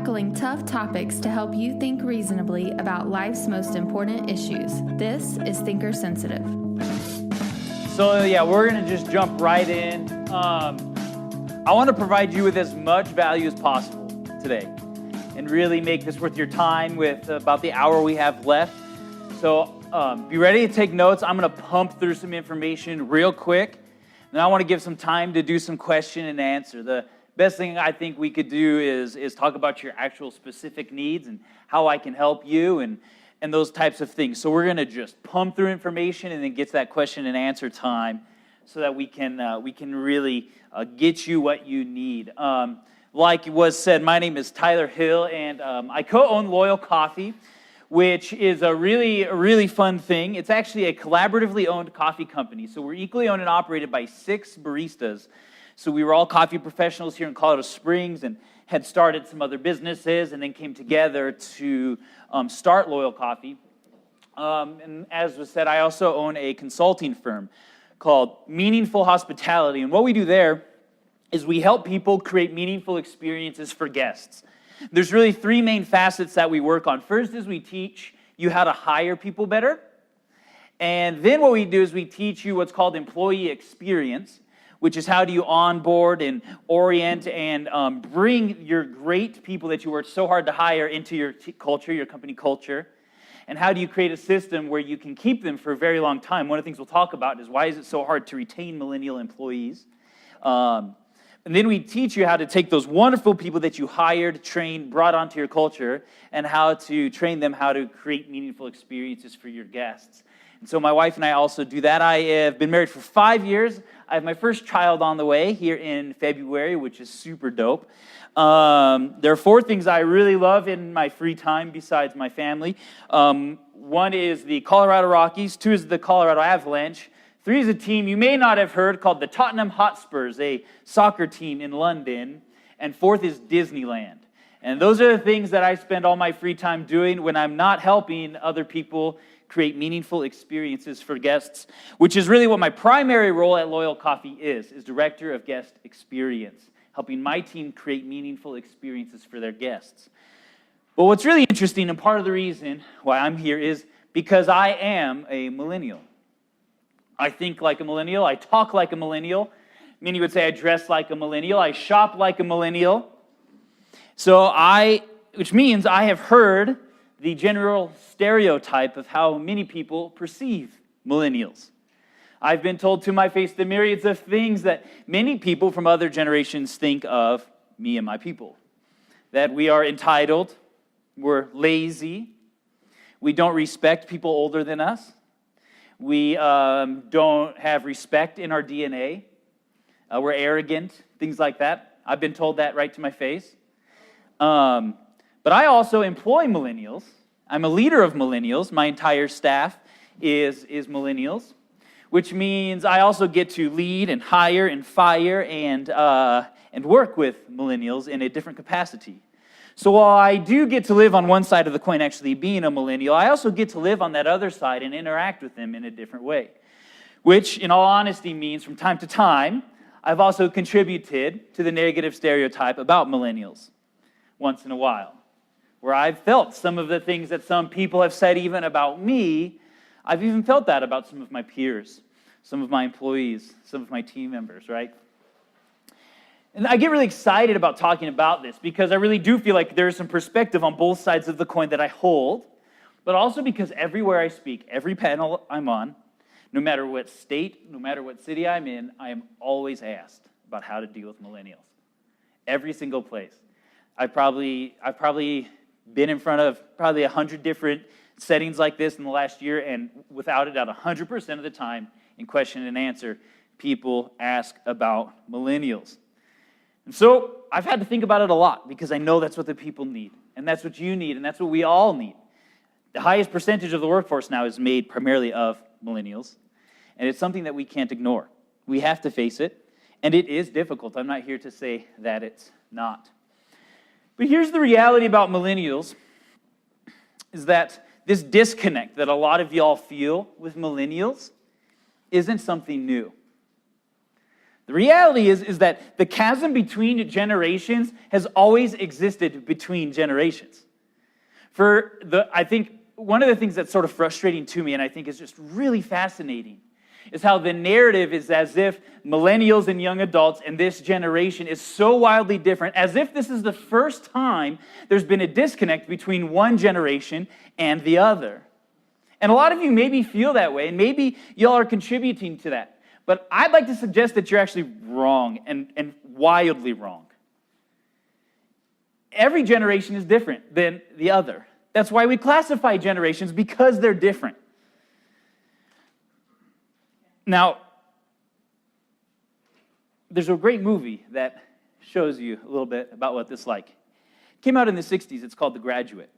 tackling tough topics to help you think reasonably about life's most important issues. This is Thinker Sensitive. So we're going to just jump right in. I want to provide you with as much value as possible today and really make this worth your time with about the hour we have left. So be ready to take notes. I'm going to pump through some information real quick. Then I want to give some time to do some question and answer. The best thing I think we could do is talk about your actual specific needs and how I can help you and those types of things. So we're going to just pump through information and then get to that question and answer time so that we can really get you what you need. Like it was said, my name is Tyler Hill, and I co-own Loyal Coffee, which is a really fun thing. It's actually a collaboratively owned coffee company. So we're equally owned and operated by 6 baristas. So we were all coffee professionals here in Colorado Springs and had started some other businesses and then came together to start Loyal Coffee. And as was said, I also own a consulting firm called Meaningful Hospitality. And what we do there is we help people create meaningful experiences for guests. There's really 3 main facets that we work on. First is we teach you how to hire people better. And then what we do is we teach you what's called employee experience, which is how do you onboard and orient and bring your great people that you worked so hard to hire into your culture, your company culture. And how do you create a system where you can keep them for a very long time? One of the things we'll talk about is why is it so hard to retain millennial employees? And then we teach you how to take those wonderful people that you hired, trained, brought onto your culture, and how to train them how to create meaningful experiences for your guests. And so my wife and I also do that. I have been married for 5 years. I have my first child on the way here in February, which is super dope. There are 4 things I really love in my free time besides my family. 1 is the Colorado Rockies. 2 is the Colorado Avalanche. 3 is a team you may not have heard called the Tottenham Hotspurs, a soccer team in London. And 4th is Disneyland. And those are the things that I spend all my free time doing when I'm not helping other people create meaningful experiences for guests, which is really what my primary role at Loyal Coffee is Director of Guest Experience, helping my team create meaningful experiences for their guests. But what's really interesting, and part of the reason why I'm here, is because I am a millennial. I think like a millennial. I talk like a millennial. Many would say I dress like a millennial. I shop like a millennial. Which means I have heard the general stereotype of how many people perceive millennials. I've been told to my face the myriads of things that many people from other generations think of me and my people. That we are entitled, we're lazy, we don't respect people older than us, we don't have respect in our DNA, we're arrogant, things like that. I've been told that right to my face. But I also employ millennials. I'm a leader of millennials. My entire staff is millennials, which means I also get to lead and hire and fire and work with millennials in a different capacity. So while I do get to live on one side of the coin, actually being a millennial, I also get to live on that other side and interact with them in a different way, which in all honesty means from time to time, I've also contributed to the negative stereotype about millennials once in a while, where I've felt some of the things that some people have said even about me. I've even felt that about some of my peers, some of my employees, some of my team members, right? And I get really excited about talking about this because I really do feel like there's some perspective on both sides of the coin that I hold, but also because everywhere I speak, every panel I'm on, no matter what state, no matter what city I'm in, I am always asked about how to deal with millennials. Every single place. I've probably been in front of probably 100 different settings like this in the last year, and without a doubt, 100% of the time in question and answer, people ask about millennials. And so I've had to think about it a lot because I know that's what the people need, and that's what you need, and that's what we all need. The highest percentage of the workforce now is made primarily of millennials, and it's something that we can't ignore. We have to face it, and it is difficult. I'm not here to say that it's not. But here's the reality about millennials, is that this disconnect that a lot of y'all feel with millennials isn't something new. The reality is that the chasm between generations has always existed between generations. I think one of the things that's sort of frustrating to me, and I think is just really fascinating, is how the narrative is as if millennials and young adults and this generation is so wildly different, as if this is the first time there's been a disconnect between one generation and the other. And a lot of you maybe feel that way, and maybe y'all are contributing to that. But I'd like to suggest that you're actually wrong and wildly wrong. Every generation is different than the other. That's why we classify generations, because they're different. Now, there's a great movie that shows you a little bit about what this is like. It came out in the 60s. It's called The Graduate.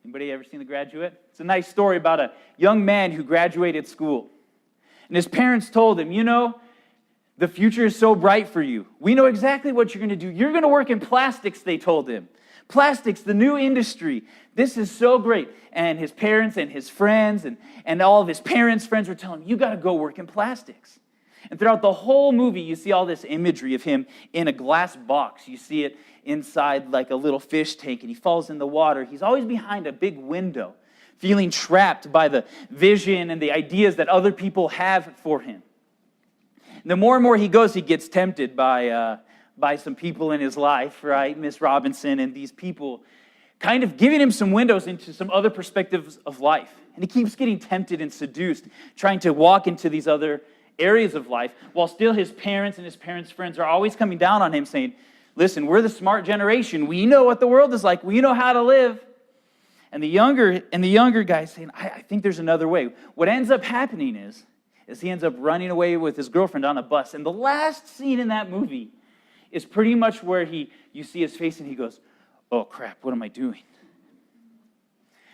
Anybody ever seen The Graduate? It's a nice story about a young man who graduated school. And his parents told him, you know, the future is so bright for you. We know exactly what you're going to do. You're going to work in plastics, they told him. Plastics, the new industry. This is so great. And his parents and his friends and all of his parents' friends were telling him, you got to go work in plastics. And throughout the whole movie, you see all this imagery of him in a glass box. You see it inside like a little fish tank, and he falls in the water. He's always behind a big window, feeling trapped by the vision and the ideas that other people have for him. And the more and more he goes, he gets tempted by some people in his life, right? Miss Robinson and these people kind of giving him some windows into some other perspectives of life. And he keeps getting tempted and seduced, trying to walk into these other areas of life, while still his parents and his parents' friends are always coming down on him saying, listen, we're the smart generation. We know what the world is like. We know how to live. And the younger guy saying, I think there's another way. What ends up happening is he ends up running away with his girlfriend on a bus. And the last scene in that movie is pretty much where you see his face and he goes, oh crap, what am I doing?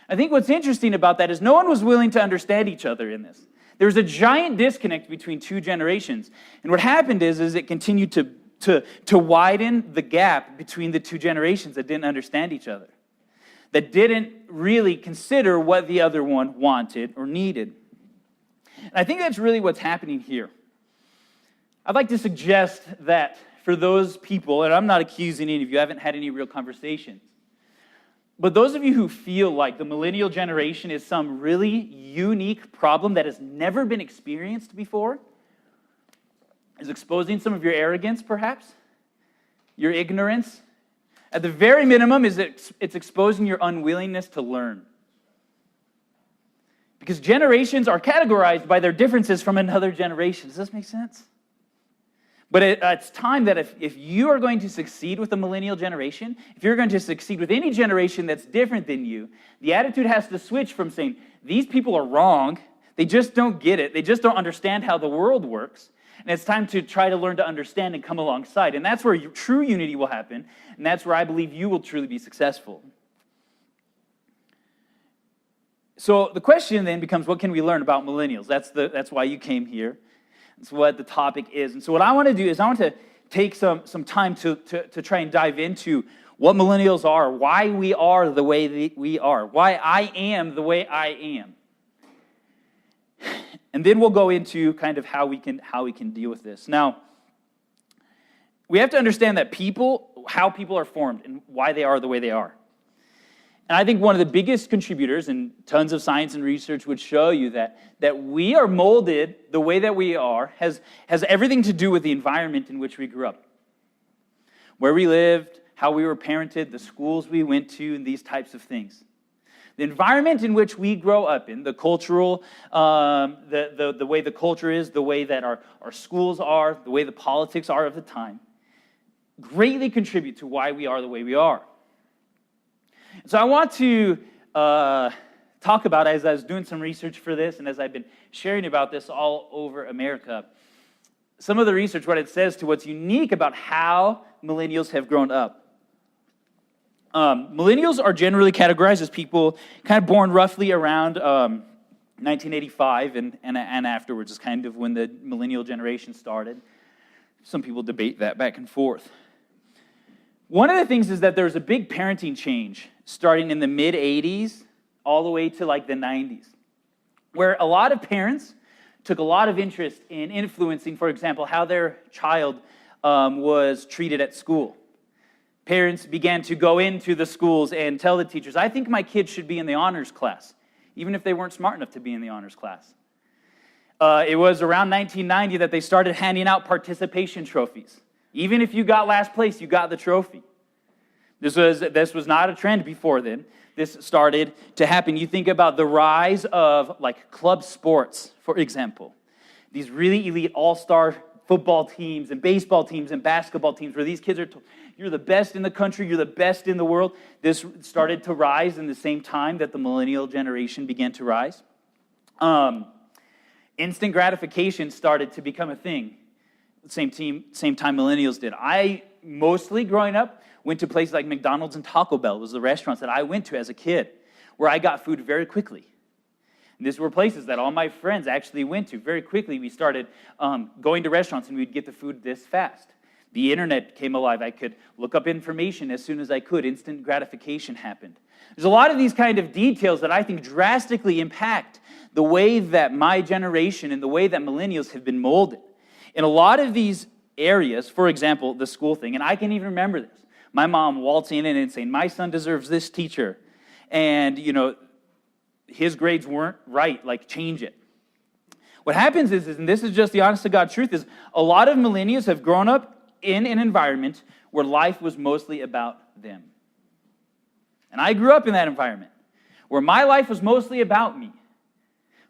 I think what's interesting about that is no one was willing to understand each other in this. There was a giant disconnect between two generations. And what happened is it continued to widen the gap between the two generations that didn't understand each other, that didn't really consider what the other one wanted or needed. And I think that's really what's happening here. I'd like to suggest that for those people, and I'm not accusing any of you, I haven't had any real conversations, but those of you who feel like the millennial generation is some really unique problem that has never been experienced before, is exposing some of your arrogance, perhaps, your ignorance. At the very minimum, it's exposing your unwillingness to learn. Because generations are categorized by their differences from another generation. Does this make sense? But it's time that if you are going to succeed with the millennial generation, if you're going to succeed with any generation that's different than you, the attitude has to switch from saying, these people are wrong, they just don't get it, they just don't understand how the world works, and it's time to try to learn to understand and come alongside. And that's where true unity will happen, and that's where I believe you will truly be successful. So the question then becomes, what can we learn about millennials? That's why you came here. That's what the topic is. And so what I want to do is I want to take some time to try and dive into what millennials are, why we are the way we are, why I am the way I am. And then we'll go into kind of how we can deal with this. Now, we have to understand that how people are formed and why they are the way they are. And I think one of the biggest contributors, and tons of science and research would show you that we are molded the way that we are has everything to do with the environment in which we grew up. Where we lived, how we were parented, the schools we went to, and these types of things. The environment in which we grow up in, the cultural, the way the culture is, the way that our schools are, the way the politics are of the time, greatly contribute to why we are the way we are. So I want to talk about, as I was doing some research for this, and as I've been sharing about this all over America, some of the research, what it says to what's unique about how millennials have grown up. Millennials are generally categorized as people kind of born roughly around 1985 and afterwards is kind of when the millennial generation started. Some people debate that back and forth. One of the things is that there's a big parenting change starting in the mid-'80s all the way to like the 90s, where a lot of parents took a lot of interest in influencing, for example, how their child was treated at school. Parents began to go into the schools and tell the teachers, I think my kid should be in the honors class, even if they weren't smart enough to be in the honors class. It was around 1990 that they started handing out participation trophies. Even if you got last place, you got the trophy. This was not a trend before then. This started to happen. You think about the rise of like club sports, for example. These really elite all-star football teams and baseball teams and basketball teams where these kids are told, you're the best in the country, you're the best in the world. This started to rise in the same time that the millennial generation began to rise. Instant gratification started to become a thing. Same time millennials did. I mostly growing up went to places like McDonald's and Taco Bell. Was the restaurants that I went to as a kid where I got food very quickly. And these were places that all my friends actually went to. Very quickly we started going to restaurants and we'd get the food this fast. The internet came alive. I could look up information as soon as I could. Instant gratification happened. There's a lot of these kind of details that I think drastically impact the way that my generation and the way that millennials have been molded. In a lot of these areas, for example, the school thing, and I can even remember this. My mom waltzing in and saying, my son deserves this teacher. And, his grades weren't right, like change it. What happens is, and this is just the honest to God truth, is a lot of millennials have grown up in an environment where life was mostly about them. And I grew up in that environment where my life was mostly about me.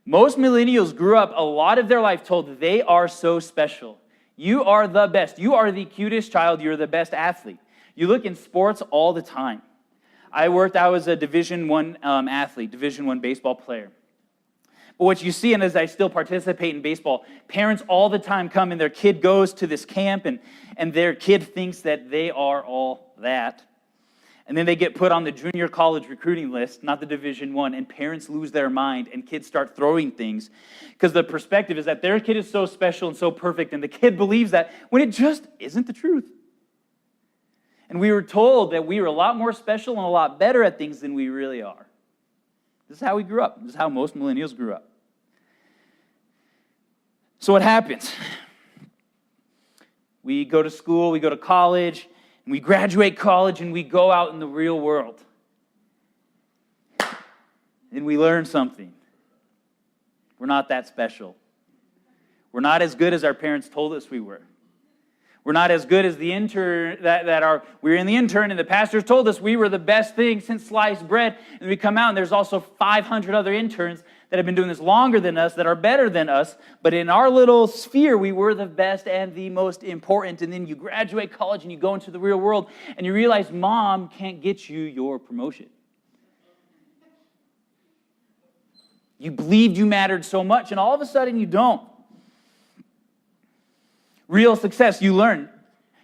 Most millennials grew up a lot of their life told they are so special. You are the best. You are the cutest child. You're the best athlete. You look in sports all the time. I was a Division I athlete, Division I baseball player. But what you see, and as I still participate in baseball, parents all the time come and their kid goes to this camp and their kid thinks that they are all that. And then they get put on the junior college recruiting list, not the Division I, and parents lose their mind and kids start throwing things because the perspective is that their kid is so special and so perfect, and the kid believes that when it just isn't the truth. And we were told that we were a lot more special and a lot better at things than we really are. This is how we grew up. This is how most millennials grew up. So what happens? We go to school, we go to college, and we graduate college, and we go out in the real world. And we learn something. We're not that special. We're not as good as our parents told us we were. We're not as good as the intern we were in the intern, and the pastors told us we were the best thing since sliced bread. And we come out, and there's also 500 other interns that have been doing this longer than us, that are better than us. But in our little sphere, we were the best and the most important. And then you graduate college, and you go into the real world, and you realize mom can't get you your promotion. You believed you mattered so much, and all of a sudden you don't. Real success, you learn.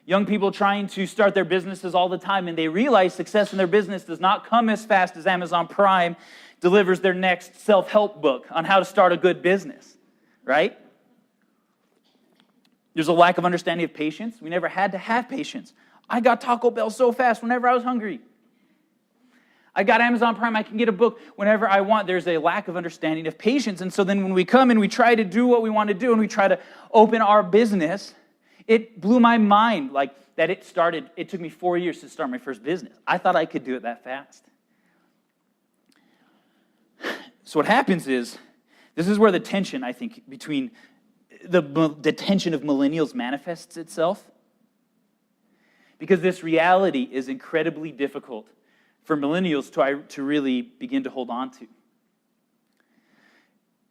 Young people trying to start their businesses all the time, and they realize success in their business does not come as fast as Amazon Prime delivers their next self-help book on how to start a good business, right? There's a lack of understanding of patience. We never had to have patience. I got Taco Bell so fast whenever I was hungry. I got Amazon Prime. I can get a book whenever I want. There's a lack of understanding of patience. And so then when we come and we try to do what we want to do and we try to open our business, it blew my mind that it took me 4 years to start my first business. I thought I could do it that fast. So what happens is, this is where the tension, I think, between the tension of millennials manifests itself. Because this reality is incredibly difficult for millennials to really begin to hold on to.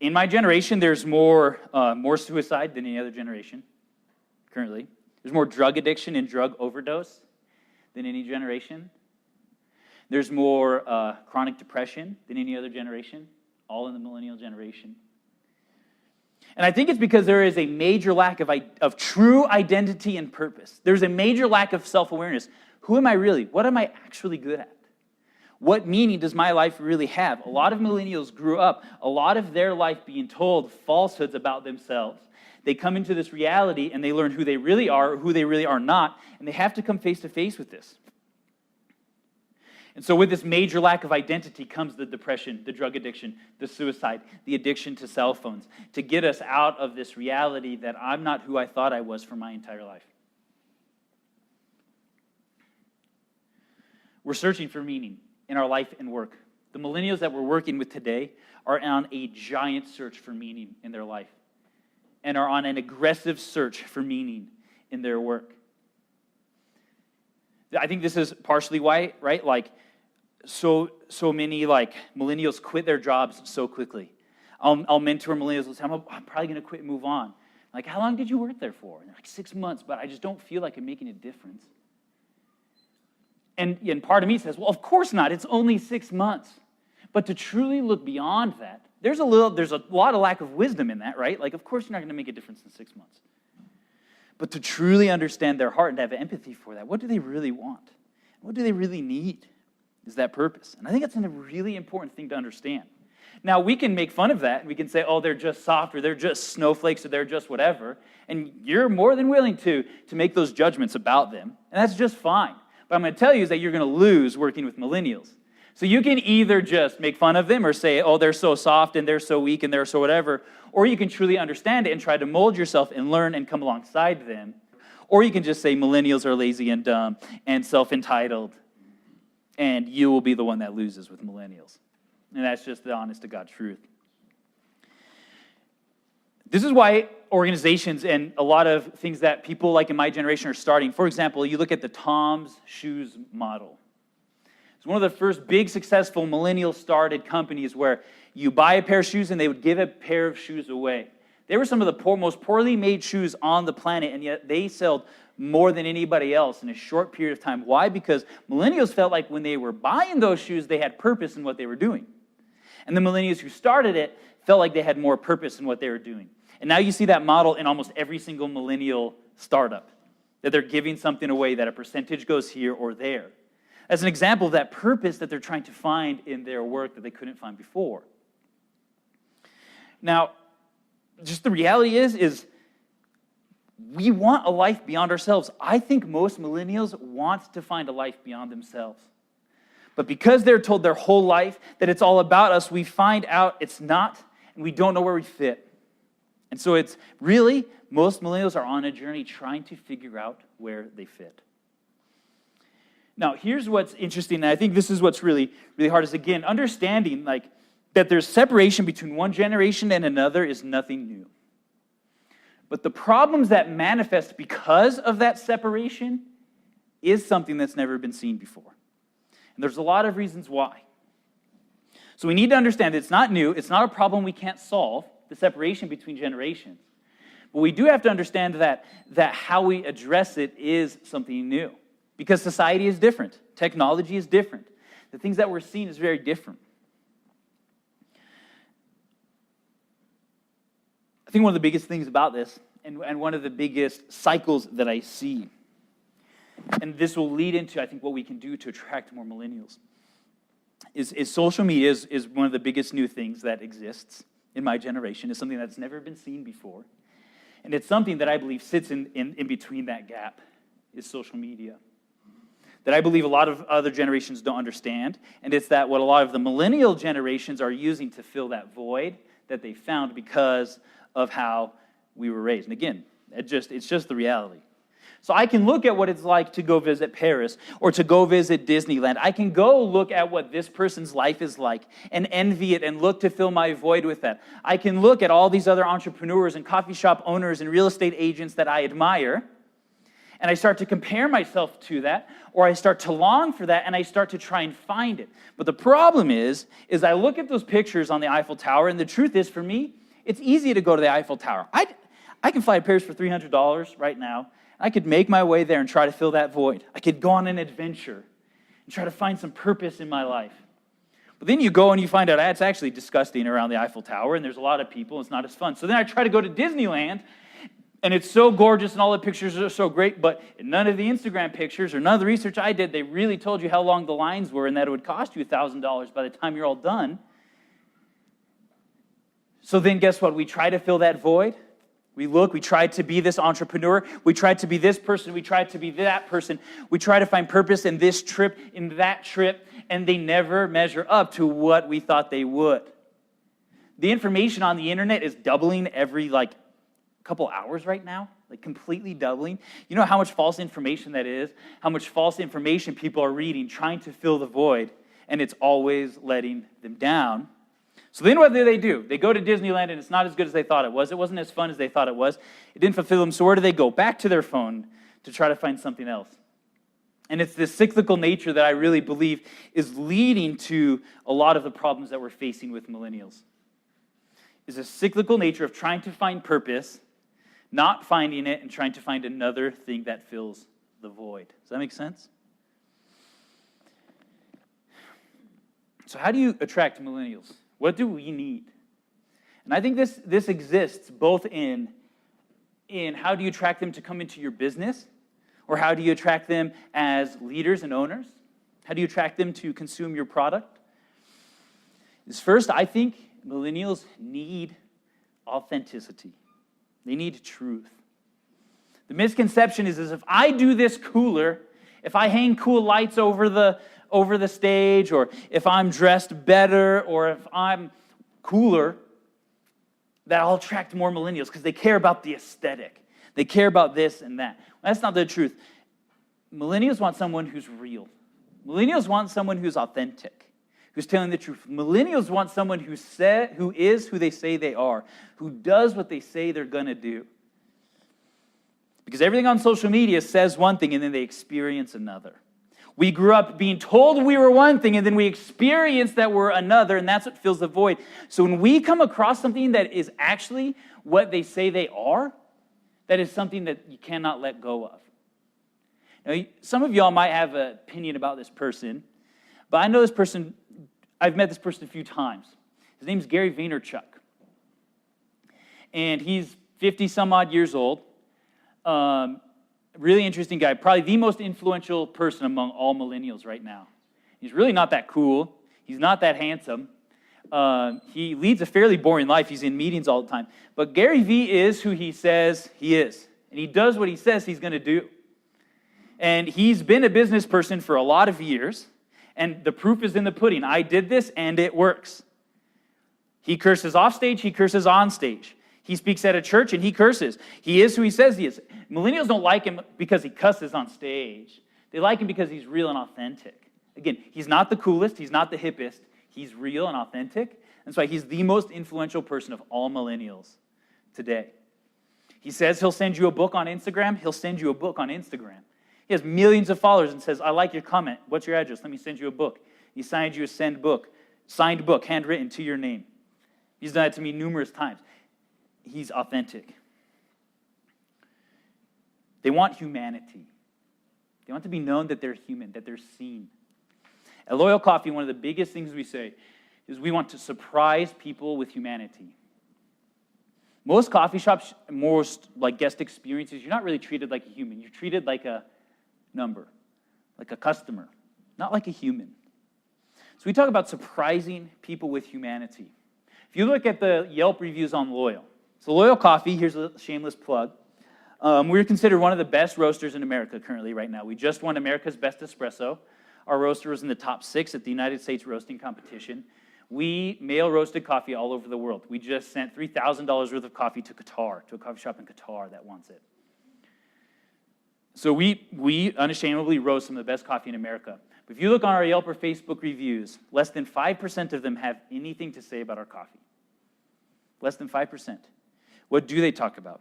In my generation, there's more suicide than any other generation currently. There's more drug addiction and drug overdose than any generation. There's more chronic depression than any other generation, all in the millennial generation. And I think it's because there is a major lack of true identity and purpose. There's a major lack of self-awareness. Who am I really? What am I actually good at? What meaning does my life really have? A lot of millennials grew up, a lot of their life being told falsehoods about themselves. They come into this reality and they learn who they really are or who they really are not, and they have to come face to face with this. And so with this major lack of identity comes the depression, the drug addiction, the suicide, the addiction to cell phones, to get us out of this reality that I'm not who I thought I was for my entire life. We're searching for meaning in our life and work. The millennials that we're working with today are on a giant search for meaning in their life and are on an aggressive search for meaning in their work. I think this is partially why, right? Like, so many like millennials quit their jobs so quickly. I'll mentor millennials and say, I'm probably going to quit and move on. Like, how long did you work there for? And they're like, 6 months, but I just don't feel like I'm making a difference. And part of me says, well, of course not. It's only 6 months. But to truly look beyond that, there's a lot of lack of wisdom in that, right? Like, of course you're not going to make a difference in 6 months. But to truly understand their heart and to have empathy for that, what do they really want? What do they really need? Is that purpose? And I think that's a really important thing to understand. Now, we can make fun of that, and we can say, oh, they're just soft, or they're just snowflakes, or they're just whatever. And you're more than willing to make those judgments about them, and that's just fine. But I'm going to tell you is that you're going to lose working with millennials. So you can either just make fun of them or say, oh, they're so soft, and they're so weak, and they're so whatever, or you can truly understand it and try to mold yourself and learn and come alongside them. Or you can just say millennials are lazy and dumb and self-entitled, and you will be the one that loses with millennials. And that's just the honest to God truth. This is why organizations and a lot of things that people like in my generation are starting, for example, you look at the Tom's Shoes model. It's one of the first big successful millennial started companies where you buy a pair of shoes and they would give a pair of shoes away. They were some of the most poorly made shoes on the planet, and yet they sold more than anybody else in a short period of time. Why? Because millennials felt like when they were buying those shoes, they had purpose in what they were doing. And the millennials who started it felt like they had more purpose in what they were doing. And now you see that model in almost every single millennial startup, that they're giving something away, that a percentage goes here or there. As an example of that purpose that they're trying to find in their work that they couldn't find before. Now, just the reality is we want a life beyond ourselves. I think most millennials want to find a life beyond themselves. But because they're told their whole life that it's all about us, we find out it's not, and we don't know where we fit. And so it's really, most millennials are on a journey trying to figure out where they fit. Now, here's what's interesting, and I think this is what's really, really hard, is again, understanding like that there's separation between one generation and another is nothing new. But the problems that manifest because of that separation is something that's never been seen before. And there's a lot of reasons why. So we need to understand that it's not new. It's not a problem we can't solve, the separation between generations. But we do have to understand that how we address it is something new. Because society is different. Technology is different. The things that we're seeing is very different. I think one of the biggest things about this, and one of the biggest cycles that I see, and this will lead into, I think, what we can do to attract more millennials, is social media is one of the biggest new things that exists in my generation. It's something that's never been seen before. And it's something that I believe sits in between that gap, is social media. That I believe a lot of other generations don't understand, and it's that what a lot of the millennial generations are using to fill that void that they found because of how we were raised. And again, it's just the reality. So I can look at what it's like to go visit Paris or to go visit Disneyland. I can go look at what this person's life is like and envy it and look to fill my void with that. I can look at all these other entrepreneurs and coffee shop owners and real estate agents that I admire, and I start to compare myself to that, or I start to long for that, and I start to try and find it. But the problem is I look at those pictures on the Eiffel Tower, and the truth is, for me, it's easy to go to the Eiffel Tower. I can fly to Paris for $300 right now. I could make my way there and try to fill that void. I could go on an adventure and try to find some purpose in my life. But then you go and you find out it's actually disgusting around the Eiffel Tower, and there's a lot of people, and it's not as fun. So then I try to go to Disneyland, and it's so gorgeous, and all the pictures are so great, but none of the Instagram pictures or none of the research I did, they really told you how long the lines were and that it would cost you $1,000 by the time you're all done. So then guess what? We try to fill that void, We try to be this entrepreneur. We try to be this person. We try to be that person. We try to find purpose in this trip, in that trip, and they never measure up to what we thought they would. The information on the internet is doubling every couple hours right now, completely doubling. You know how much false information that is? How much false information people are reading, trying to fill the void, and it's always letting them down. So then what do? They go to Disneyland, and it's not as good as they thought it was. It wasn't as fun as they thought it was. It didn't fulfill them. So where do they go? Back to their phone to try to find something else. And it's this cyclical nature that I really believe is leading to a lot of the problems that we're facing with millennials. Is a cyclical nature of trying to find purpose, not finding it, and trying to find another thing that fills the void. Does that make sense? So how do you attract millennials? What do we need? And I think this exists both in how do you attract them to come into your business, or how do you attract them as leaders and owners? How do you attract them to consume your product? First, I think millennials need authenticity. They need truth. The misconception is if I do this cooler, if I hang cool lights over the stage, or if I'm dressed better, or if I'm cooler, that I'll attract more millennials because they care about the aesthetic. They care about this and that. That's not the truth. Millennials want someone who's real. Millennials want someone who's authentic, who's telling the truth. Millennials want someone who is who they say they are, who does what they say they're going to do. Because everything on social media says one thing and then they experience another. We grew up being told we were one thing and then we experienced that we're another, and that's what fills the void. So when we come across something that is actually what they say they are, that is something that you cannot let go of. Now, some of y'all might have an opinion about this person, but I know this person, I've met this person a few times. His name's Gary Vaynerchuk. And he's 50 some odd years old. Really interesting guy, probably the most influential person among all millennials right now. He's really not that cool. He's not that handsome. He leads a fairly boring life. He's in meetings all the time. But Gary V is who he says he is. And he does what he says he's going to do. And he's been a business person for a lot of years. And the proof is in the pudding. I did this and it works. He curses off stage. He curses on stage. He speaks at a church and he curses. He is who he says he is. Millennials don't like him because he cusses on stage. They like him because he's real and authentic. Again, he's not the coolest. He's not the hippest. He's real and authentic. That's why he's the most influential person of all millennials today. He says he'll send you a book on Instagram. He'll send you a book on Instagram. He has millions of followers and says, I like your comment. What's your address? Let me send you a book. He signed you a signed book, handwritten to your name. He's done it to me numerous times. He's authentic. They want humanity. They want to be known that they're human, that they're seen. At Loyal Coffee, one of the biggest things we say is we want to surprise people with humanity. Most coffee shops, most guest experiences, you're not really treated like a human. You're treated like a number, like a customer, not like a human. So we talk about surprising people with humanity. If you look at the Yelp reviews on Loyal, so Loyal Coffee, here's a shameless plug. We're considered one of the best roasters in America currently right now. We just won America's Best Espresso. Our roaster was in the top 6 at the United States Roasting Competition. We mail roasted coffee all over the world. We just sent $3,000 worth of coffee to Qatar, to a coffee shop in Qatar that wants it. So we unashamedly roast some of the best coffee in America. But if you look on our Yelp or Facebook reviews, less than 5% of them have anything to say about our coffee. Less than 5%. What do they talk about?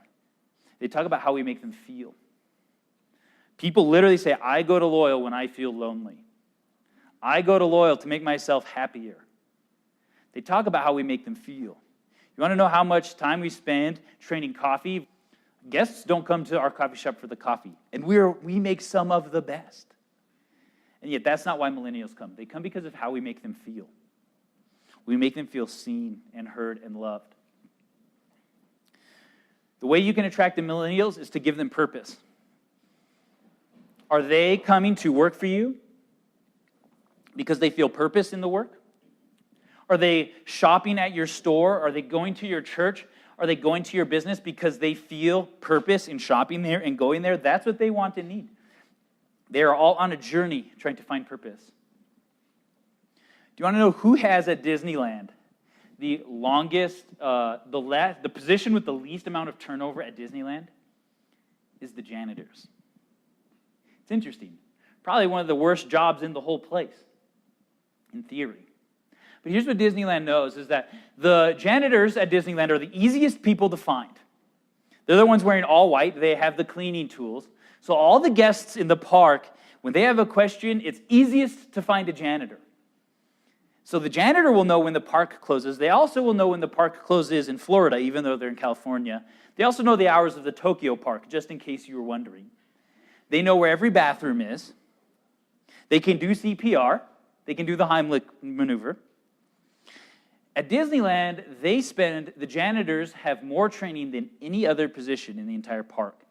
They talk about how we make them feel. People literally say, I go to Loyal when I feel lonely. I go to Loyal to make myself happier. They talk about how we make them feel. You want to know how much time we spend training coffee? Guests don't come to our coffee shop for the coffee. And we make some of the best. And yet that's not why millennials come. They come because of how we make them feel. We make them feel seen and heard and loved. The way you can attract the millennials is to give them purpose. Are they coming to work for you because they feel purpose in the work? Are they shopping at your store? Are they going to your church? Are they going to your business because they feel purpose in shopping there and going there? That's what they want and need. They are all on a journey trying to find purpose. Do you want to know who has at Disneyland the longest, the position with the least amount of turnover at Disneyland? Is the janitors. It's interesting. Probably one of the worst jobs in the whole place, in theory. But here's what Disneyland knows, is that the janitors at Disneyland are the easiest people to find. They're the ones wearing all white. They have the cleaning tools. So all the guests in the park, when they have a question, it's easiest to find a janitor. So the janitor will know when the park closes. They also will know when the park closes in Florida, even though they're in California. They also know the hours of the Tokyo park, just in case you were wondering. They know where every bathroom is. They can do CPR. They can do the Heimlich maneuver. At Disneyland, the janitors have more training than any other position in the entire park.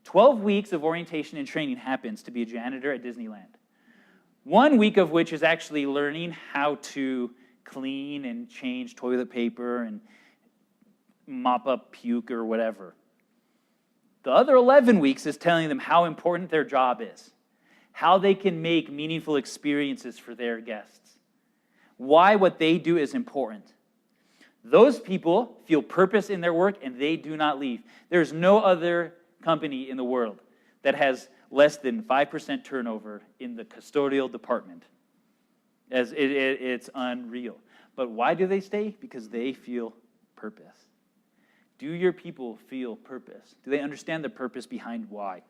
12 weeks of orientation and training happens to be a janitor at Disneyland. 1 week of which is actually learning how to clean and change toilet paper and mop up puke or whatever. The other 11 weeks is telling them how important their job is, how they can make meaningful experiences for their guests, why what they do is important. Those people feel purpose in their work and they do not leave. There's no other company in the world that has less than 5% turnover in the custodial department. It's unreal. But why do they stay? Because they feel purpose. Do your people feel purpose? Do they understand the purpose behind why?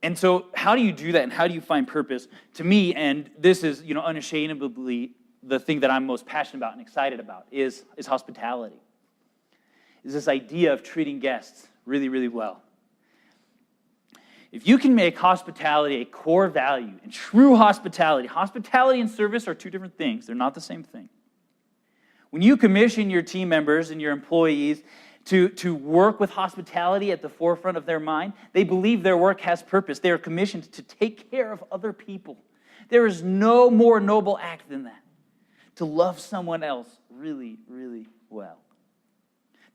And so how do you do that and how do you find purpose? To me, and this is unashamedly the thing that I'm most passionate about and excited about, is hospitality. Is this idea of treating guests really, really well. If you can make hospitality a core value, and true hospitality and service are two different things. They're not the same thing. When you commission your team members and your employees to work with hospitality at the forefront of their mind, they believe their work has purpose. They are commissioned to take care of other people. There is no more noble act than that, to love someone else really, really well.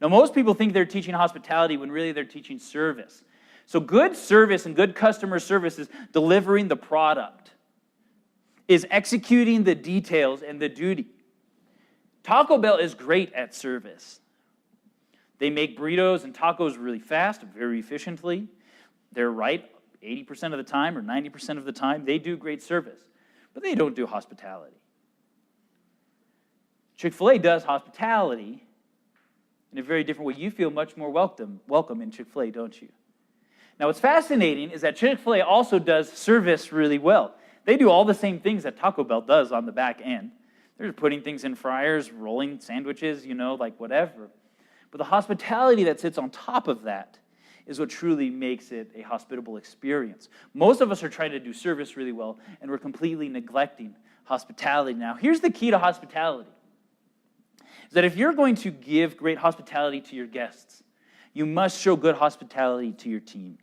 Now, most people think they're teaching hospitality when really they're teaching service. So good service and good customer service is delivering the product, is executing the details and the duty. Taco Bell is great at service. They make burritos and tacos really fast, very efficiently. They're right 80% of the time or 90% of the time. They do great service, but they don't do hospitality. Chick-fil-A does hospitality in a very different way. You feel much more welcome in Chick-fil-A, don't you? Now, what's fascinating is that Chick-fil-A also does service really well. They do all the same things that Taco Bell does on the back end. They're putting things in fryers, rolling sandwiches, like whatever. But the hospitality that sits on top of that is what truly makes it a hospitable experience. Most of us are trying to do service really well, and we're completely neglecting hospitality. Now, here's the key to hospitality. Is that if you're going to give great hospitality to your guests, you must show good hospitality to your team.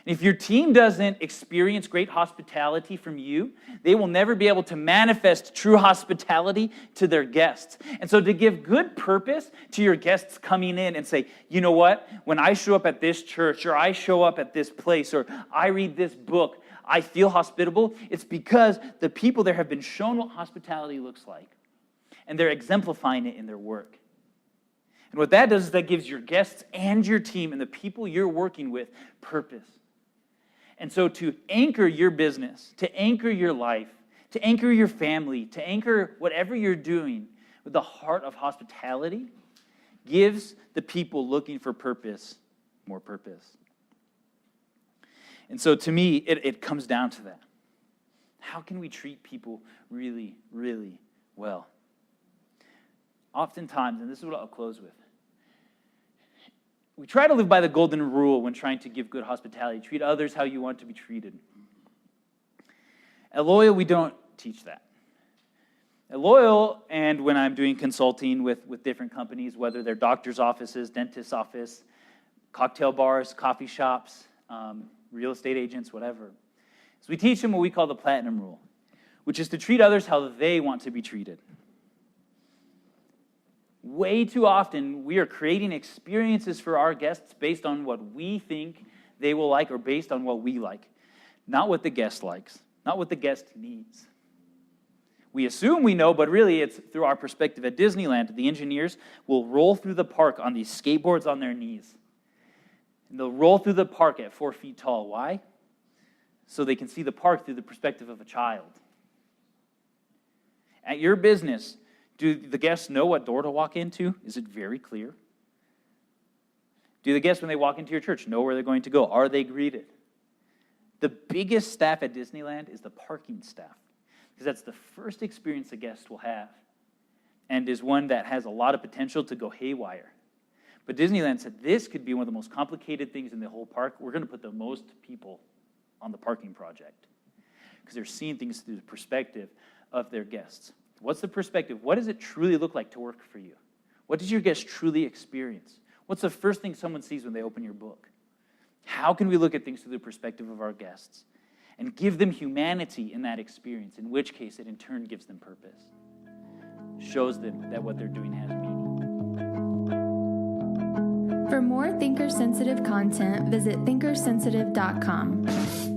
And if your team doesn't experience great hospitality from you, they will never be able to manifest true hospitality to their guests. And so to give good purpose to your guests coming in and say, you know what, when I show up at this church, or I show up at this place, or I read this book, I feel hospitable, it's because the people there have been shown what hospitality looks like. And they're exemplifying it in their work. And what that does is that gives your guests and your team and the people you're working with purpose. And so to anchor your business, to anchor your life, to anchor your family, to anchor whatever you're doing with the heart of hospitality gives the people looking for purpose more purpose. And so to me, it comes down to that. How can we treat people really, really well? Oftentimes, and this is what I'll close with, we try to live by the golden rule when trying to give good hospitality. Treat others how you want to be treated. At Loyal, we don't teach that. At Loyal, and when I'm doing consulting with different companies, whether they're doctor's offices, dentist's office, cocktail bars, coffee shops, real estate agents, whatever, so we teach them what we call the platinum rule, which is to treat others how they want to be treated. Way too often, we are creating experiences for our guests based on what we think they will like or based on what we like, not what the guest likes, not what the guest needs. We assume we know, but really it's through our perspective. At Disneyland, the engineers will roll through the park on these skateboards on their knees. And they'll roll through the park at 4 feet tall. Why? So they can see the park through the perspective of a child. At your business, do the guests know what door to walk into? Is it very clear? Do the guests, when they walk into your church, know where they're going to go? Are they greeted? The biggest staff at Disneyland is the parking staff, because that's the first experience a guest will have and is one that has a lot of potential to go haywire. But Disneyland said this could be one of the most complicated things in the whole park. We're going to put the most people on the parking project because they're seeing things through the perspective of their guests. What's the perspective? What does it truly look like to work for you? What does your guest truly experience? What's the first thing someone sees when they open your book? How can we look at things through the perspective of our guests and give them humanity in that experience, in which case it in turn gives them purpose, shows them that what they're doing has meaning. For more thinker-sensitive content, visit thinkersensitive.com.